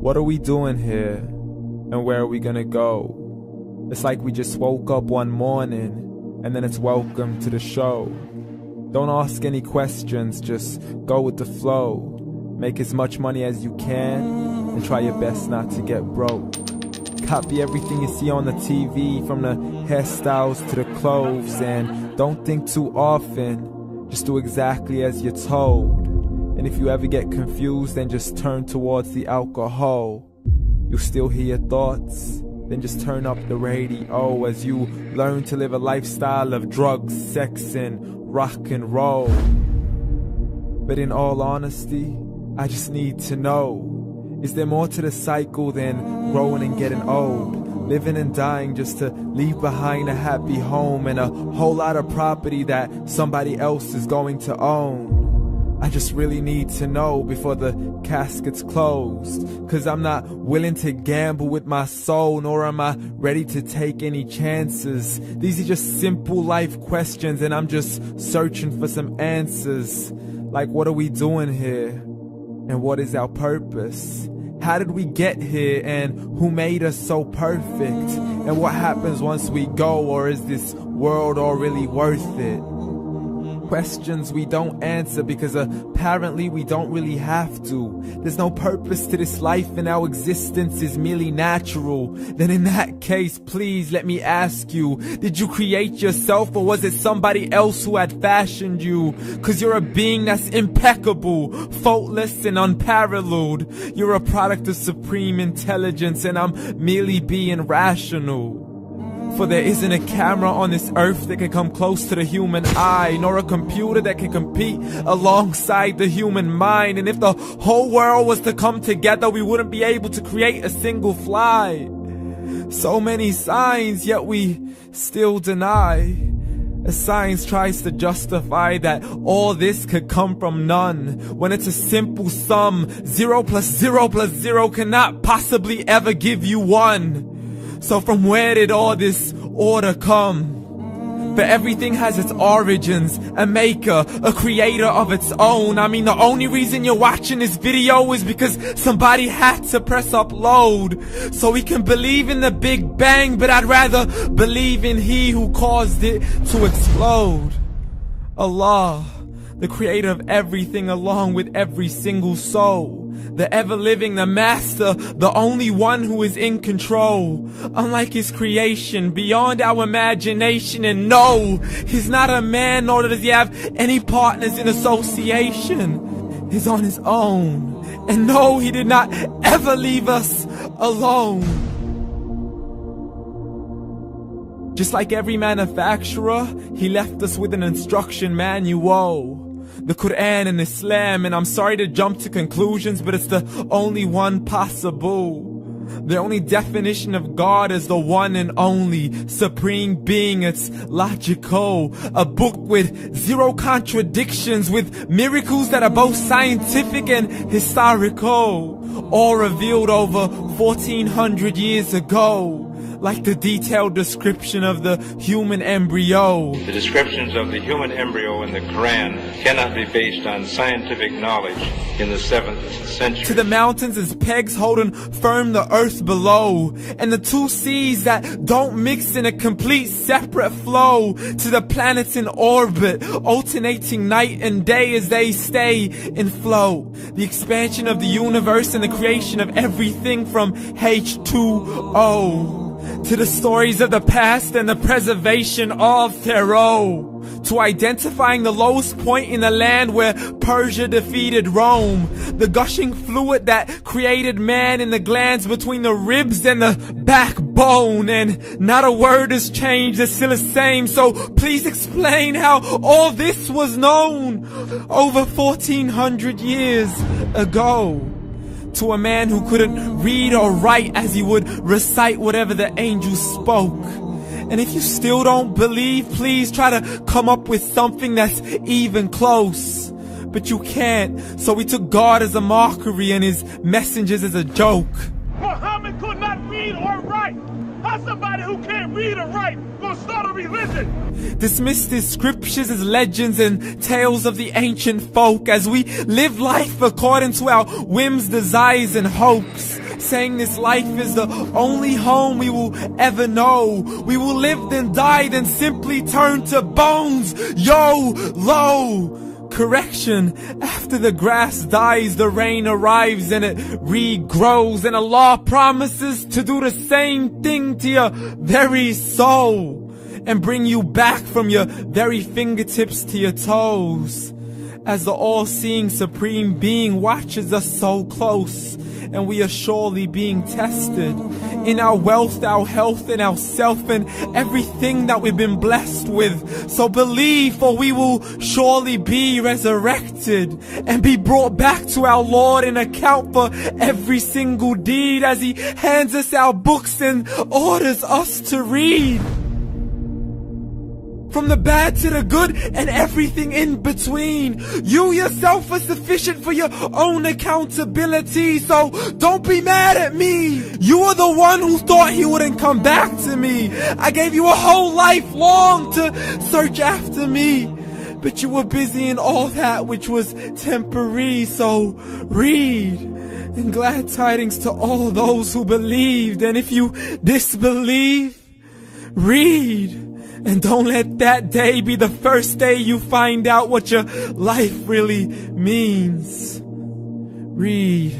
What are we doing here? And where are we gonna go? It's like we just woke up one morning and then it's welcome to the show. Don't ask any questions, just go with the flow. Make as much money as you can and try your best not to get broke. Copy everything you see on the TV, from the hairstyles to the clothes, and don't think too often, just do exactly as you're told. And if you ever get confused, then just turn towards the alcohol. You'll still hear your thoughts, then just turn up the radio as you learn to live a lifestyle of drugs, sex, and rock and roll. But in all honesty, I just need to know, is there more to the cycle than growing and getting old? Living and dying just to leave behind a happy home and a whole lot of property that somebody else is going to own. I just really need to know before the casket's closed, 'cause I'm not willing to gamble with my soul, nor am I ready to take any chances. These are just simple life questions and I'm just searching for some answers. Like, what are we doing here? And what is our purpose? How did we get here, and who made us so perfect? And what happens once we go, or is this world all really worth it? Questions we don't answer because apparently we don't really have to. There's no purpose to this life and our existence is merely natural. Then in that case, please let me ask you, did you create yourself, or was it somebody else who had fashioned you? 'Cause you're a being that's impeccable, faultless and unparalleled. You're a product of supreme intelligence and I'm merely being rational. For there isn't a camera on this earth that can come close to the human eye, nor a computer that can compete alongside the human mind. And if the whole world was to come together, we wouldn't be able to create a single fly. So many signs, yet we still deny. As science tries to justify that all this could come from none, when it's a simple sum. 0 plus 0 plus 0 cannot possibly ever give you 1. So from where did all this order come? For everything has its origins, a maker, a creator of its own. I mean, the only reason you're watching this video is because somebody had to press upload. So we can believe in the Big Bang, but I'd rather believe in He who caused it to explode. Allah, the creator of everything along with every single soul. The ever-living, the master, the only one who is in control. Unlike his creation, beyond our imagination. And no, he's not a man, nor does he have any partners in association. He's on his own. And no, he did not ever leave us alone. Just like every manufacturer, he left us with an instruction manual. The Quran and Islam, and I'm sorry to jump to conclusions, but it's the only one possible. The only definition of God is the one and only supreme being. It's logical, a book with 0 contradictions, with miracles that are both scientific and historical, all revealed over 1400 years ago. Like the detailed description of the human embryo. The descriptions of the human embryo in the Quran cannot be based on scientific knowledge in the 7th century. To the mountains as pegs holding firm the earth below, and the 2 seas that don't mix in a complete separate flow. To the planets in orbit, alternating night and day as they stay in flow. The expansion of the universe and the creation of everything from H2O. To the stories of the past and the preservation of Pharaoh. To identifying the lowest point in the land where Persia defeated Rome. The gushing fluid that created man in the glands between the ribs and the backbone. And not a word has changed, it's still the same. So please explain how all this was known over 1400 years ago. To a man who couldn't read or write, as he would recite whatever the angels spoke. And if you still don't believe, please try to come up with something that's even close. But you can't, so we took God as a mockery and his messengers as a joke. Muhammad could not read or write. How's somebody who can't read or write gonna start a religion? Dismissed his scriptures as legends and tales of the ancient folk, as we live life according to our whims, desires, and hopes. saying this life is the only home we will ever know. We will live then die then simply turn to bones. YOLO! Correction, after the grass dies, the rain arrives and it regrows, and Allah promises to do the same thing to your very soul and bring you back from your very fingertips to your toes, as the all-seeing supreme being watches us so close, and we are surely being tested in our wealth, our health, and our self, and everything that we've been blessed with. So believe, for we will surely be resurrected and be brought back to our Lord and account for every single deed, as He hands us our books and orders us to read. From the bad to the good and everything in between. You yourself are sufficient for your own accountability, so don't be mad at me. You are the one who thought He wouldn't come back to me. I gave you a whole life long to search after me, but you were busy in all that which was temporary. So read, and glad tidings to all those who believed. And if you disbelieve, read. And don't let that day be the first day you find out what your life really means. Read.